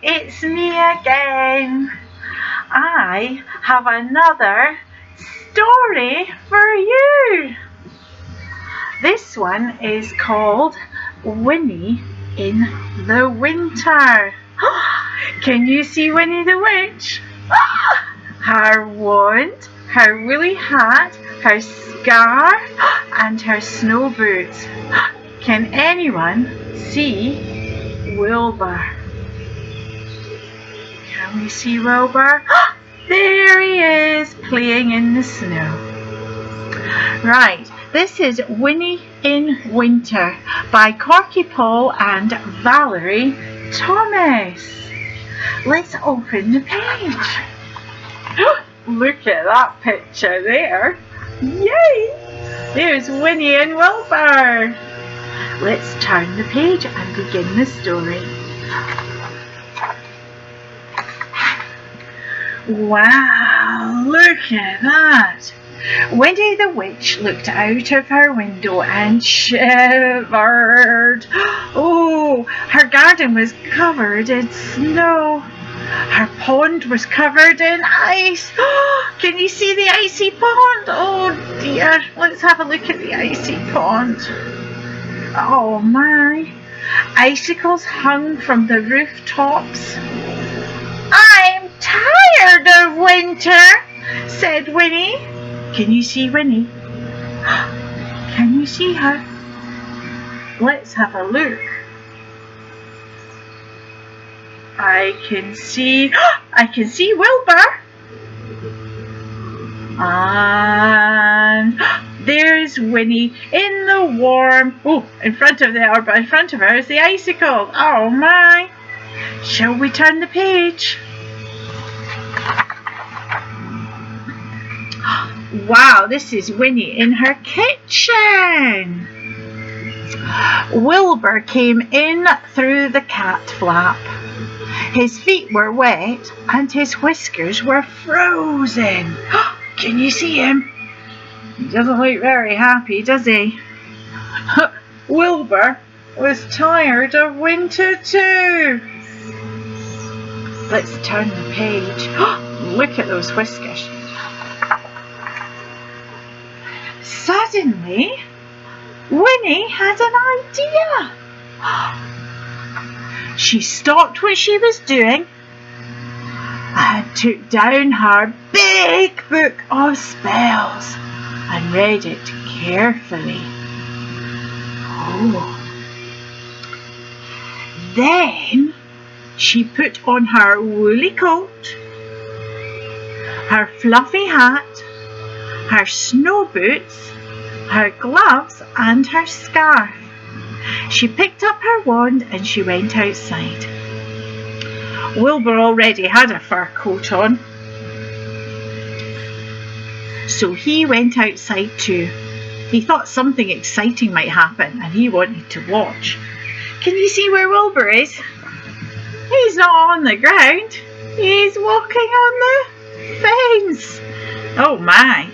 It's me again. I have another story for you. This one is called Winnie in the Winter. Can you see Winnie the Witch? Her wand, her woolly hat, her scarf, and her snow boots. Can anyone see Wilbur? Can we see Wilbur? There he is, playing in the snow. Right, this is Winnie in Winter by Corky Paul and Valerie Thomas. Let's open the page. Look at that picture there. Yay! There's Winnie and Wilbur. Let's turn the page and begin the story. Wow, look at that. Winnie the Witch looked out of her window and shivered. Oh, her garden was covered in snow. Her pond was covered in ice. Can you see the icy pond? Oh dear, let's have a look at the icy pond. Oh my, icicles hung from the rooftops. I'm tired of winter, said Winnie. Can you see Winnie? Can you see her? Let's have a look. I can see Wilbur. And there's Winnie in the warm. Oh, in front of her is the icicle. Oh my. Shall we turn the page? Wow, this is Winnie in her kitchen. Wilbur came in through the cat flap. His feet were wet and his whiskers were frozen. Can you see him? He doesn't look very happy, does he? Wilbur was tired of winter too. Let's turn the page. Look at those whiskers. Suddenly, Winnie had an idea. She stopped what she was doing and took down her big book of spells and read it carefully. Oh. Then she put on her woolly coat, her fluffy hat, her snow boots, her gloves and her scarf. She picked up her wand and she went outside. Wilbur already had a fur coat on, so he went outside too. He thought something exciting might happen and he wanted to watch. Can you see where Wilbur is? He's not on the ground. He's walking on the fence. Oh my.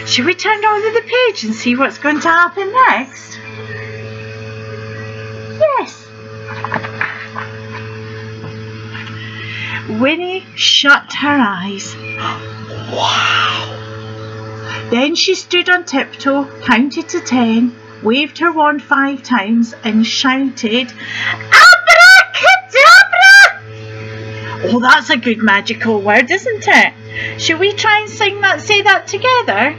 Should we turn over the page and see what's going to happen next? Yes. Winnie shut her eyes. Wow. Then she stood on tiptoe, counted to 10, waved her wand 5 times and shouted, Abracadabra! Oh, that's a good magical word, isn't it? Shall we try and say that together?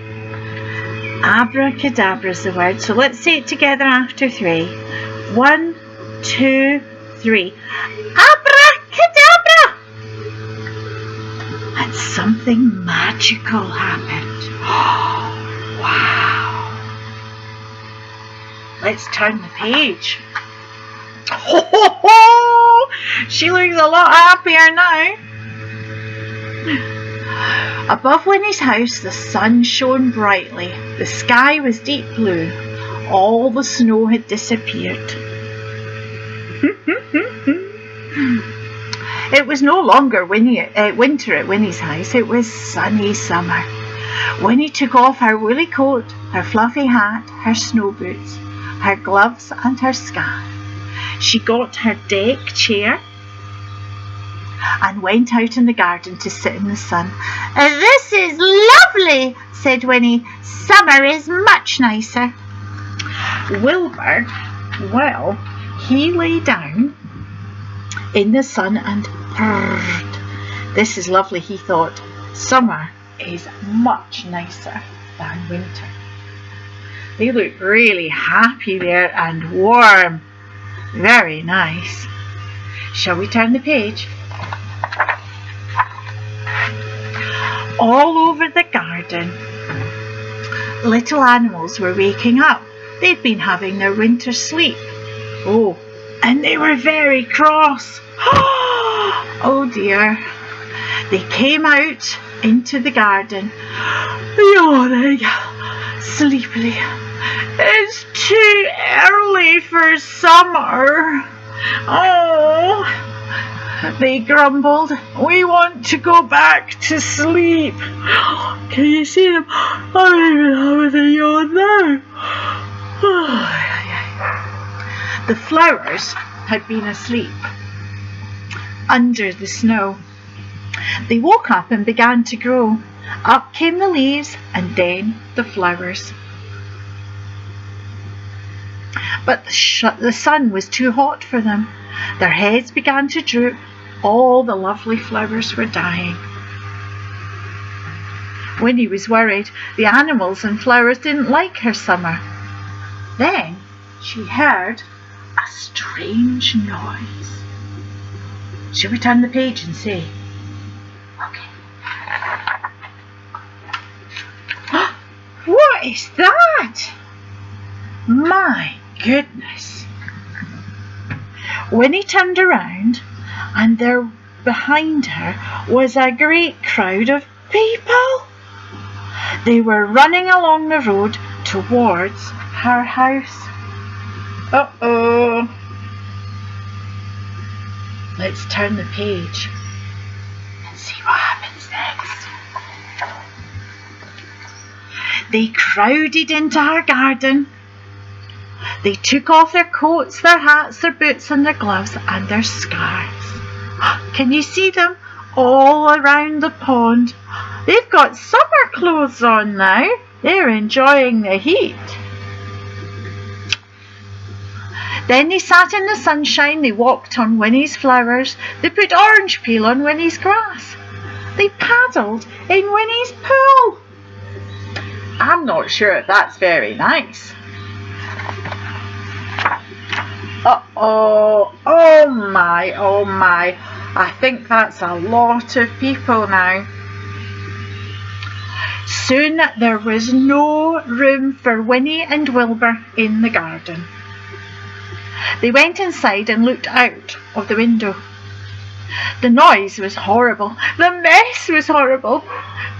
Abracadabra is the word, so let's say it together after 3. 1, 2, 3. Abracadabra! And something magical happened. Wow. Let's turn the page. She looks a lot happier now. Above Winnie's house, the sun shone brightly. The sky was deep blue. All the snow had disappeared. It was no longer winter at Winnie's house. It was sunny summer. Winnie took off her woolly coat, her fluffy hat, her snow boots, her gloves and her scarf. She got her deck chair and went out in the garden to sit in the sun. "This is lovely," said Winnie. "Summer is much nicer." Wilbur, well, he lay down in the sun and purred. "This is lovely," he thought. "Summer is much nicer than winter." They look really happy there and warm. Very nice. Shall we turn the page? All over the garden, little animals were waking up. They'd been having their winter sleep. Oh, and they were very cross. Oh dear. They came out into the garden, yawning sleepily. "It's too early for summer." "Oh," they grumbled, "we want to go back to sleep." Can you see them? I'm even having a yawn now. The flowers had been asleep under the snow. They woke up and began to grow. Up came the leaves and then the flowers. But the sun was too hot for them. Their heads began to droop. All the lovely flowers were dying. Winnie was worried. The animals and flowers didn't like her summer. Then she heard a strange noise. Shall we turn the page and see? Okay. What is that? My goodness. Winnie turned around and there behind her was a great crowd of people. They were running along the road towards her house. Uh-oh. Let's turn the page and see what happens next. They crowded into her garden. They took off their coats, their hats, their boots and their gloves and their scarves. Can you see them all around the pond? They've got summer clothes on now. They're enjoying the heat. Then they sat in the sunshine. They walked on Winnie's flowers. They put orange peel on Winnie's grass. They paddled in Winnie's pool. I'm not sure if that's very nice. Uh-oh. Oh my, oh my. I think that's a lot of people now. Soon there was no room for Winnie and Wilbur in the garden. They went inside and looked out of the window. The noise was horrible. The mess was horrible.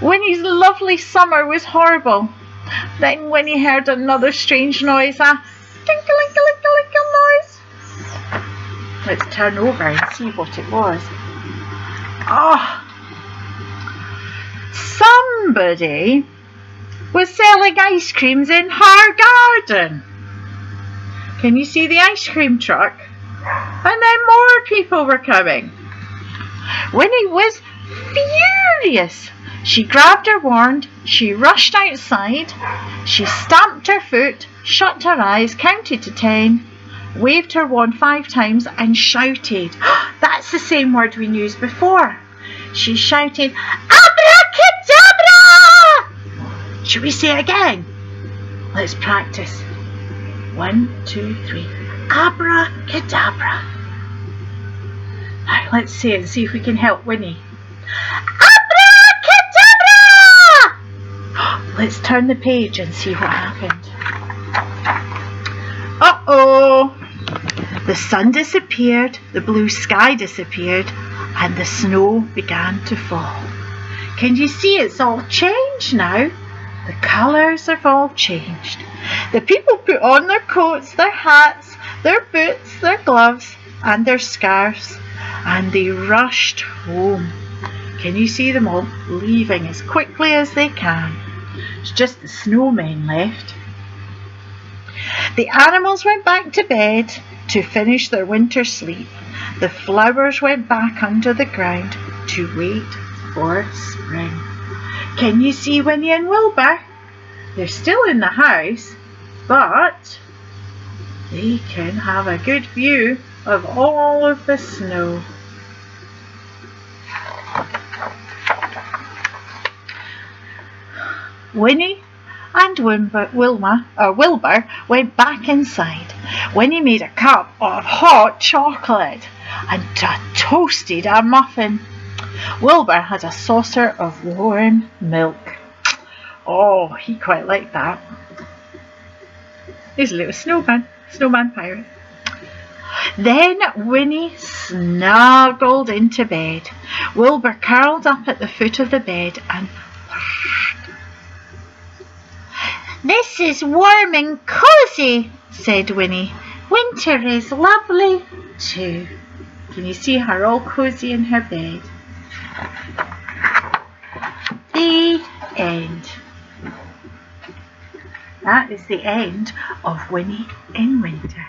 Winnie's lovely summer was horrible. Then Winnie heard another strange noise, a tinkle-inkle-inkle-inkle noise. Let's turn over and see what it was. Oh, somebody was selling ice creams in her garden. Can you see the ice cream truck? And then more people were coming. Winnie was furious. She grabbed her wand, she rushed outside, she stamped her foot, shut her eyes, counted to 10, waved her wand 5 times and shouted. That's the same word we used before. She shouted, "Abracadabra!" Should we say it again? Let's practice. 1, 2, 3. Abracadabra. Now let's say it and see if we can help Winnie. Abracadabra! Let's turn the page and see what happened. Uh-oh. The sun disappeared, the blue sky disappeared, and the snow began to fall. Can you see it's all changed now? The colours have all changed. The people put on their coats, their hats, their boots, their gloves and their scarves, and they rushed home. Can you see them all leaving as quickly as they can? It's just the snowmen left. The animals went back to bed to finish their winter sleep. The flowers went back under the ground to wait for spring. Can you see Winnie and Wilbur? They're still in the house, but they can have a good view of all of the snow. Winnie and Wilbur went back inside. Winnie made a cup of hot chocolate and toasted a muffin. Wilbur had a saucer of warm milk. Oh, he quite liked that. He's a little snowman pirate. Then Winnie snuggled into bed. Wilbur curled up at the foot of the bed and "This is warm and cosy," said Winnie. "Winter is lovely too." Can you see her all cosy in her bed? The end. That is the end of Winnie in Winter.